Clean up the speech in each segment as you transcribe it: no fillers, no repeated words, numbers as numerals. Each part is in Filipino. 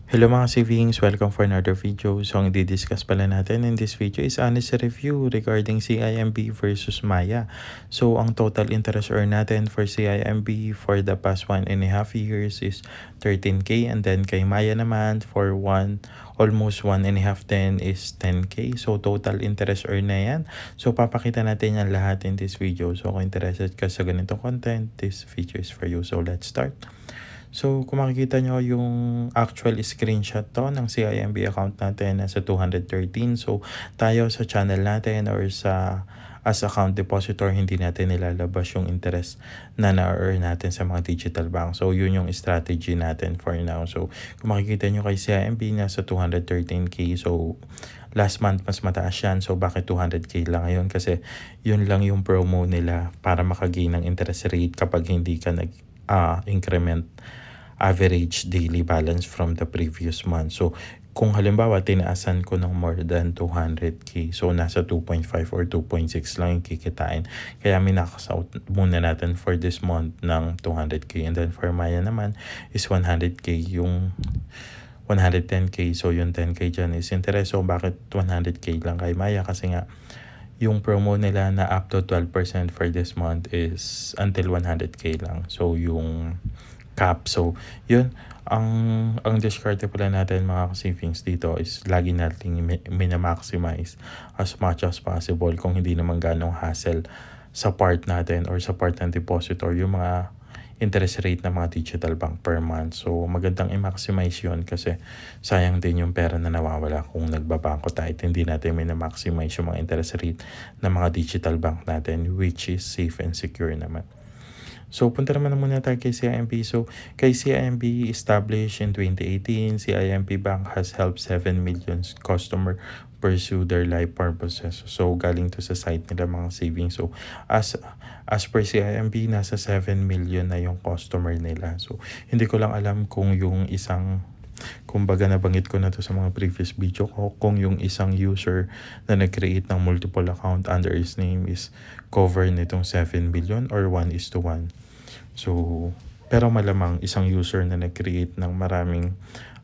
Hello mga savings, welcome for another video. So ang di-discuss pala natin in this video is honest review regarding CIMB versus Maya. So ang total interest earn natin for CIMB for the past 1.5 years is 13K, and then kay Maya naman for almost 1.5 then is 10K. So total interest earn na yan. So papakita natin yan lahat in this video. So kung interested ka sa ganitong content, this video is for you. So let's start. So, kung makikita nyo yung actual screenshot to ng CIMB account natin nasa 213. So, tayo sa channel natin or as account depositor, hindi natin nilalabas yung interest na na-earn natin sa mga digital bank. So, yun yung strategy natin for now. So, kung makikita nyo kay CIMB, nasa 213K. So, last month mas mataas yan. So, bakit 200K lang ngayon? Kasi yun lang yung promo nila para makagain ng interest rate kapag hindi ka increment average daily balance from the previous month. So, kung halimbawa tinaasan ko ng more than 200K, so nasa 2.5 or 2.6 lang yung kikitain. Kaya minakas out muna natin for this month ng 200K. And then for Maya naman is 100K, yung 110K. So, yung 10K dyan is interest. So, bakit 100K lang kay Maya? Kasi nga, yung promo nila na up to 12% for this month is until 100K lang. So, yung cap. So, yun. Ang discard pala natin mga savings dito is lagi nating minamaximize as much as possible kung hindi naman ganong hassle sa part natin or sa part ng depositor yung mga interest rate ng mga digital bank per month. So, magandang i-maximize yun kasi sayang din yung pera na nawawala kung nagbabangko tayo at hindi natin minamaximize yung mga interest rate ng mga digital bank natin, which is safe and secure naman. So, punta naman na muna tayo kay CIMB. So, kay CIMB, established in 2018, CIMB Bank has helped 7 million customer pursue their life purposes. So, galing to sa site nila mga savings. So, as per CIMB, nasa 7 million na yung customer nila. So, hindi ko lang alam kung yung isang, kumbaga nabanggit ko na to sa mga previous video ko, kung yung isang user na nag-create ng multiple account under his name is cover nitong 7 billion or 1:1. So, pero malamang isang user na nag-create ng maraming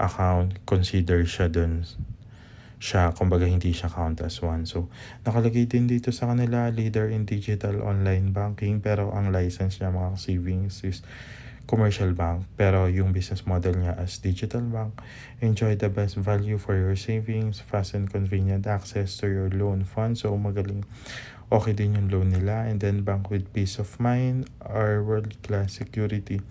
account, consider siya dun. Kumbaga hindi siya count as one. So, nakalagay din dito sa kanila, leader in digital online banking, pero ang license niya mga savings is commercial bank, pero yung business model niya as digital bank. Enjoy the best value for your savings, fast and convenient access to your loan fund. So, magaling. Okay din yung loan nila. And then, bank with peace of mind, our world-class security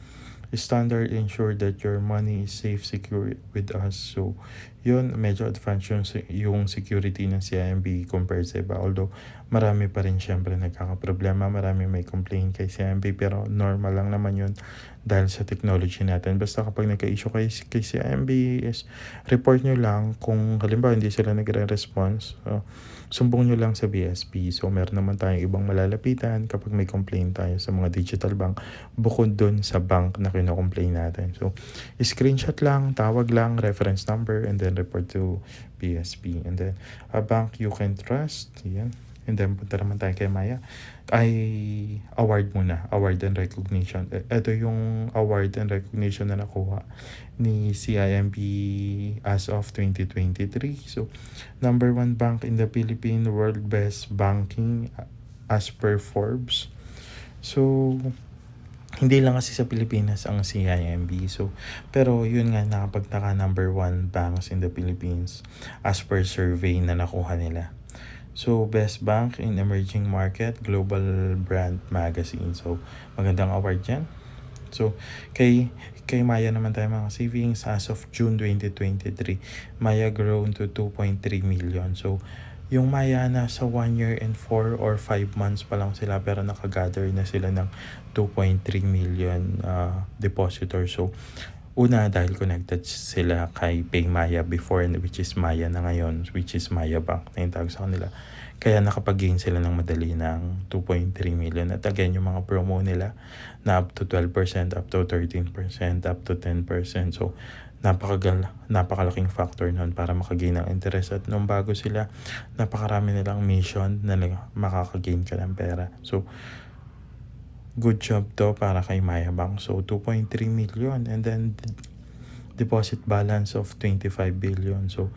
standard, ensure that your money is safe, secure with us. So, yun, medyo advanced yung security ng CIMB compared sa iba. Although, marami pa rin syempre nagkakaproblema, marami may complain kay CIMB, pero normal lang naman yun dahil sa technology natin. Basta kapag nagka-issue kay CIMB is report nyo lang. Kung halimbawa hindi sila nagre-response, sumbong nyo lang sa BSP. So, meron naman tayong ibang malalapitan kapag may complaint tayo sa mga digital bank bukod dun sa bank na kino-complain natin. So, screenshot lang, tawag lang, reference number, and then report to BSP. And then, a bank you can trust. Yan. And then, punta naman tayo kay Maya. Award muna. Award and recognition. Ito yung award and recognition na nakuha ni CIMB as of 2023. So, number 1 bank in the Philippines, world best banking as per Forbes. So, hindi lang kasi sa Pilipinas ang CIMB. So, pero yun nga, nakapagtaka number 1 banks in the Philippines as per survey na nakuha nila. So, best bank in emerging market, Global Brand Magazine. So, magandang award yan. So, kay Maya naman tayo mga savings as of June 2023. Maya grown to 2.3 million. So, yung Maya nasa 1 year and 4 or 5 months pa lang sila pero nakagather na sila ng 2.3 million depositor. So, una dahil connected sila kay PayMaya before, which is Maya na ngayon, which is Maya Bank na yung tawag sa kanila. Kaya nakapag-gain sila ng madali ng 2.3 million. At again, yung mga promo nila na up to 12%, up to 13%, up to 10%. So, napakalaking factor nun para makagain ng interest. At nung bago sila, napakarami nilang mission na makakagain ka ng pera. So, good job to para kay Maya Bank. So, 2.3 million. And then, deposit balance of 25 billion. So,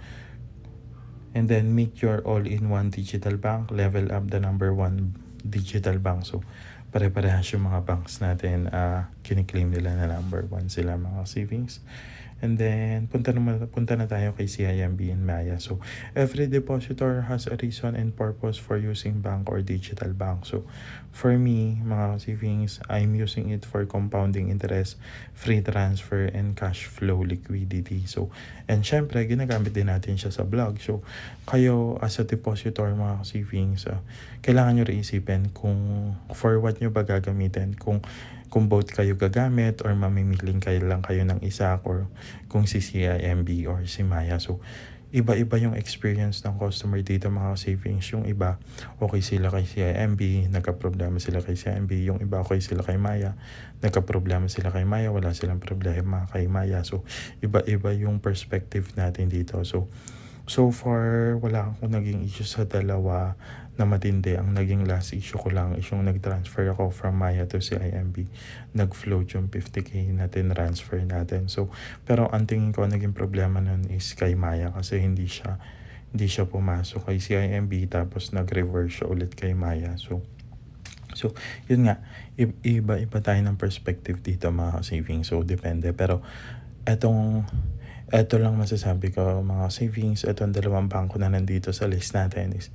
and then make your all-in-one digital bank, level up the number one digital bank. So, pare-parehas yung mga banks natin, kiniklaim nila na number one sila mga savings. And then, punta na tayo kay CIMB and Maya. So, every depositor has a reason and purpose for using bank or digital bank. So, for me, mga savings, I'm using it for compounding interest, free transfer, and cash flow liquidity. So, and syempre, ginagamit din natin siya sa blog. So, kayo as a depositor, mga savings, kailangan nyo reisipin kung for what nyo ba gagamitin. Kung both kayo gagamit or mamimiling kayo lang kayo ng isa or kung si CIMB or si Maya. So, iba-iba yung experience ng customer dito mga savings. Yung iba, okay sila kay CIMB, nagka-problema sila kay CIMB. Yung iba, okay sila kay Maya, nagka-problema sila kay Maya, wala silang problema kay Maya. So, iba-iba yung perspective natin dito. So far, wala akong naging issue sa dalawa na matindi. Ang naging last issue ko lang is yung nag-transfer ako from Maya to CIMB. Nag-float yung 50k na transfer natin. So, pero ang tingin ko naging problema nun is kay Maya kasi hindi siya pumasok kay CIMB tapos nag-reverse siya ulit kay Maya. So yun nga, iba-iba tayo ng perspective dito mga savings. So, depende. Pero, eto lang masasabi ko mga savings, etong dalawang bangko na nandito sa list natin is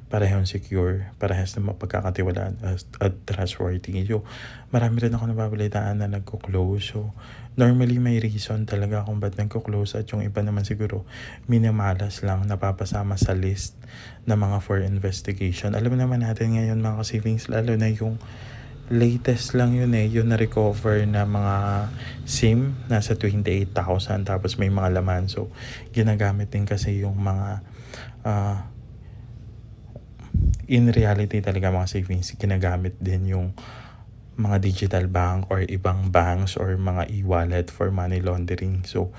parehong secure, parehas na mapagkakatiwalaan at trustworthy. So, marami rin ako nababalitaan na nagko-close. So, normally may reason talaga kung ba't nagko-close at yung iba naman siguro minamalas lang napapasama sa list na mga for investigation. Alam naman natin ngayon mga savings, lalo na yung latest lang yun yung na-recover na mga SIM, nasa 28,000 tapos may mga laman. So, ginagamit din kasi yung mga in reality talaga mga savings, ginagamit din yung mga digital bank or ibang banks or mga e-wallet for money laundering. So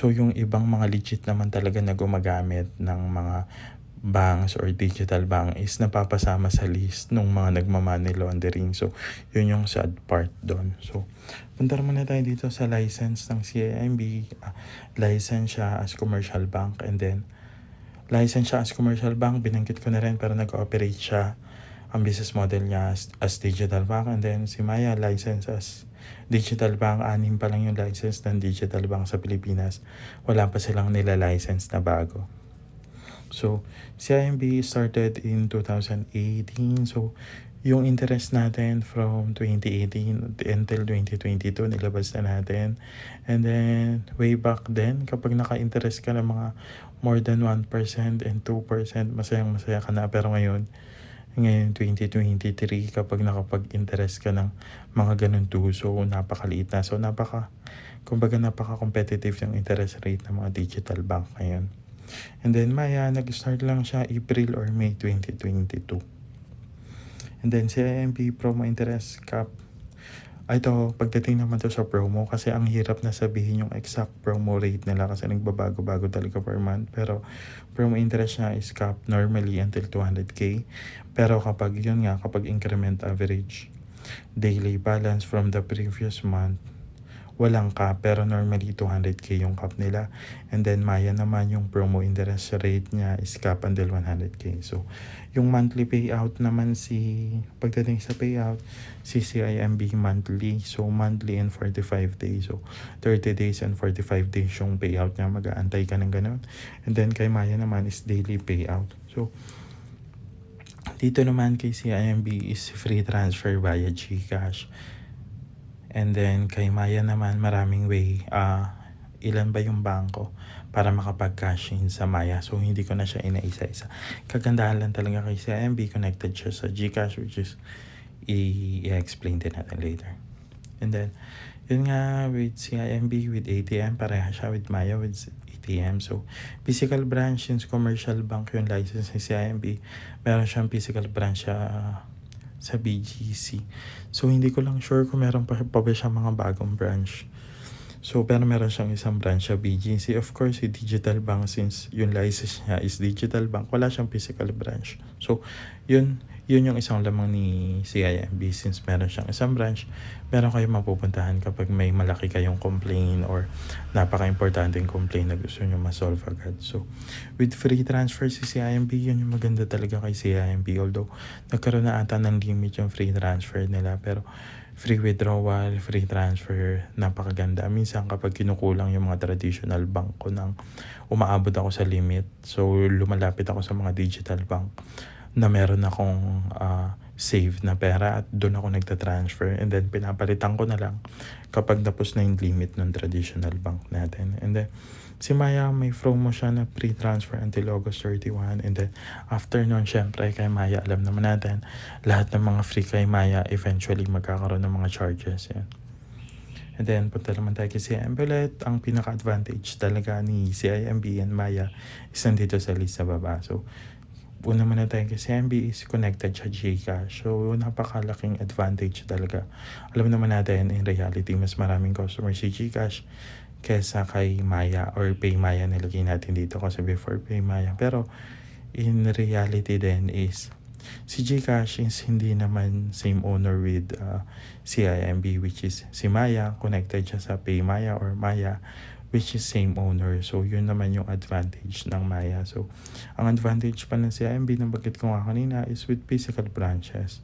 yung ibang mga legit naman talaga na gumagamit ng mga banks or digital bank is napapasama sa list ng mga nagma-money laundering. So, yun yung sad part doon. So, punta muna tayo dito sa license ng CIMB. License siya as commercial bank and then license siya as commercial bank. Binanggit ko na rin pero nag-operate siya. Ang business model niya as digital bank and then si Maya license as digital bank. 6 pa lang yung license ng digital bank sa Pilipinas. Wala pa silang nila-license na bago. So, CIMB started in 2018. So, yung interest natin from 2018 until 2022, nilabas na natin. And then, way back then, kapag naka-interest ka ng mga more than 1% and 2%, masayang-masaya ka na. Pero ngayon 2023, kapag nakapag-interest ka ng mga ganun tuso, napakaliit na. So, napaka-competitive yung interest rate ng mga digital bank ngayon. And then Maya, nag-start lang siya April or May 2022. And then CIMB promo interest cap. Ito, pagdating naman to sa promo, kasi ang hirap na sabihin yung exact promo rate nila kasi nagbabago-bago talaga per month. Pero promo interest niya is cap normally until 200k. Pero kapag increment average daily balance from the previous month, walang cap, pero normally 200k yung cap nila. And then Maya naman, yung promo interest rate niya is cap until 100k. So, yung monthly payout naman pagdating sa payout, si CIMB monthly. So, monthly and 45 days. So, 30 days and 45 days yung payout niya. Mag-aantay ka ng ganun. And then kay Maya naman is daily payout. So, dito naman kay CIMB is free transfer via GCash. And then, kay Maya naman, maraming way. Ilan ba yung bangko para makapag-cash in sa Maya. So, hindi ko na siya inaisa-isa. Kagandahan lang talaga kay CIMB, connected siya sa GCash, which is i-explain din natin later. And then, yun nga, with CIMB, with ATM, pareha siya with Maya, with ATM. So, physical branch, since commercial bank yung license ni CIMB, meron siyang physical branch sa BGC. So, hindi ko lang sure kung meron pa ba siya mga bagong branch So, pero meron siyang isang branch sa BGC. Of course, si Digital Bank, since yung license niya is Digital Bank, wala siyang physical branch. So, yun yung isang lamang ni CIMB, since meron siyang isang branch, meron kayong mapupuntahan kapag may malaki kayong complaint or napaka-importanteng complaint na gusto nyo ma-solve agad. So, with free transfer si CIMB, yun yung maganda talaga kay CIMB. Although, nagkaroon na ata ng limit yung free transfer nila, pero free withdrawal, free transfer, napakaganda. Minsan kapag kinukulang yung mga traditional bank ko nang umaabot ako sa limit, so lumalapit ako sa mga digital bank na meron akong save na pera at doon ako nagta-transfer, and then pinapalitan ko na lang kapag tapos na yung limit ng traditional bank natin. And then si Maya, may promo siya na free transfer until August 31. And then, after nun, syempre, kay Maya, alam naman natin, lahat ng mga free kay Maya, eventually magkakaroon ng mga charges. Yan. And then, punta naman tayo kay CIMB ulit. Ang pinaka-advantage talaga ni CIMB and Maya is nandito sa list sa baba. So, una muna tayo kay CIMB is connected sa GCash. So, napakalaking advantage talaga. Alam naman natin, in reality, mas maraming customers si GCash kesa kay Maya or PayMaya nilagay natin dito kasi before PayMaya. Pero in reality din is si GCash is hindi naman same owner with CIMB, which is si Maya, connected siya sa PayMaya or Maya, which is same owner. So yun naman yung advantage ng Maya. So ang advantage pa ng CIMB na bagit ko nga kanina is with physical branches.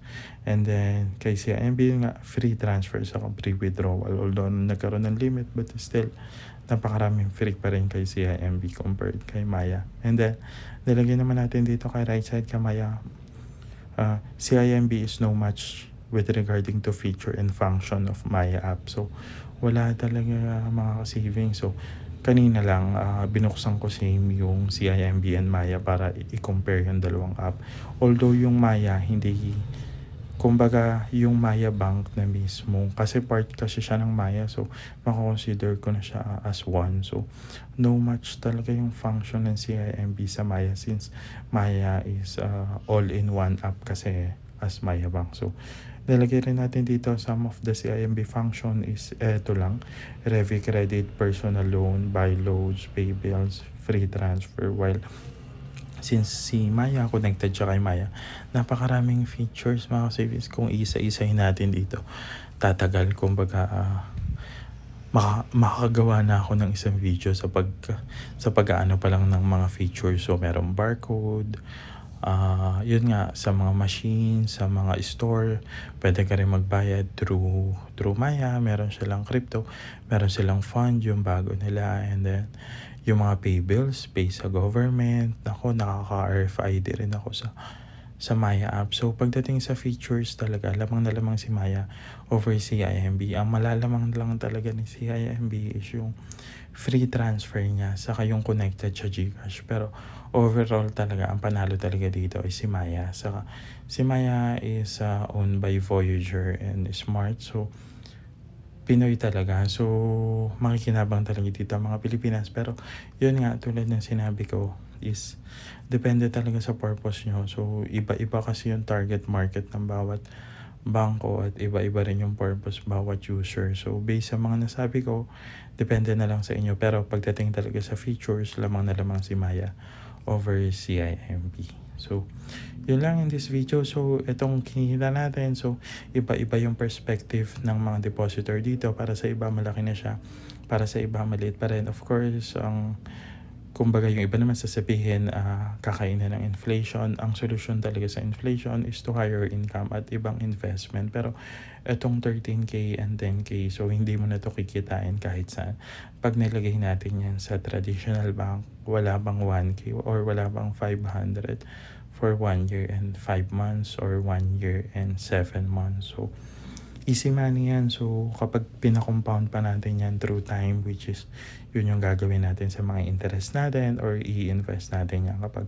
And then kay CIMB nga, free transfer sa free withdrawal. Although nagkaroon ng limit, but still napakaraming free pa rin kay CIMB compared kay Maya. And then nilagay naman natin dito kay right side kay Maya, CIMB is no match with regarding to feature and function of Maya app. So wala talaga mga savings. So kanina lang binuksan ko same yung CIMB and Maya para i-compare yung dalawang app. Although yung Maya hindi, kumbaga yung Maya Bank na mismo, kasi part kasi siya ng Maya, so mako-consider ko na siya as one. So no match talaga yung function ng CIMB sa Maya, since Maya is all-in-one app kasi as Maya Bank. So nilagay rin natin dito some of the CIMB function is eto lang: Revi Credit, personal loan, buy loads, pay bills, free transfer. While since si Maya, connected siya kay Maya, napakaraming features mga savings. Kung isa-isahin natin dito, tatagal. Kumbaga, makakagawa na ako ng isang video sa pag-aano pa lang ng mga features. So, merong barcode, yun nga, sa mga machine, sa mga store, pwede ka rin magbayad through Maya. Meron silang crypto, meron silang fund, yung bago nila, and then yung mga pay bills, pay sa government. Ako, nakaka-RFID rin ako sa Maya app. So pagdating sa features talaga, lamang na lamang si Maya over CIMB. Ang malalamang lang talaga ni CIMB is yung free transfer niya, saka yung connected sa GCash. Pero overall talaga, ang panalo talaga dito is si Maya. Saka si Maya is owned by Voyager and Smart. So Pinoy talaga. So, makikinabang talaga dito ang mga Pilipinas. Pero, yun nga, tulad ng sinabi ko, is depende talaga sa purpose nyo. So, iba-iba kasi yung target market ng bawat bangko at iba-iba rin yung purpose bawat user. So, based sa mga nasabi ko, depende na lang sa inyo. Pero, pagdating talaga sa features, lamang na lamang si Maya over CIMB. So, yun lang in this video. So, itong kinikita natin. So, iba-iba yung perspective ng mga depositor dito. Para sa iba, malaki na siya. Para sa iba, maliit pa rin. Of course, kumbaga yung iba naman sasabihin, kakainan ng inflation. Ang solusyon talaga sa inflation is to higher income at ibang investment. Pero, itong 13K and 10K, so hindi mo na to kikitain kahit saan. Pag nilagay natin yan sa traditional bank, wala bang 1K or wala bang 500 for 1 year and 5 months or 1 year and 7 months. So, easy money yan. So, kapag pinacompound pa natin yan through time, which is yun yung gagawin natin sa mga interest natin or i-invest natin yan kapag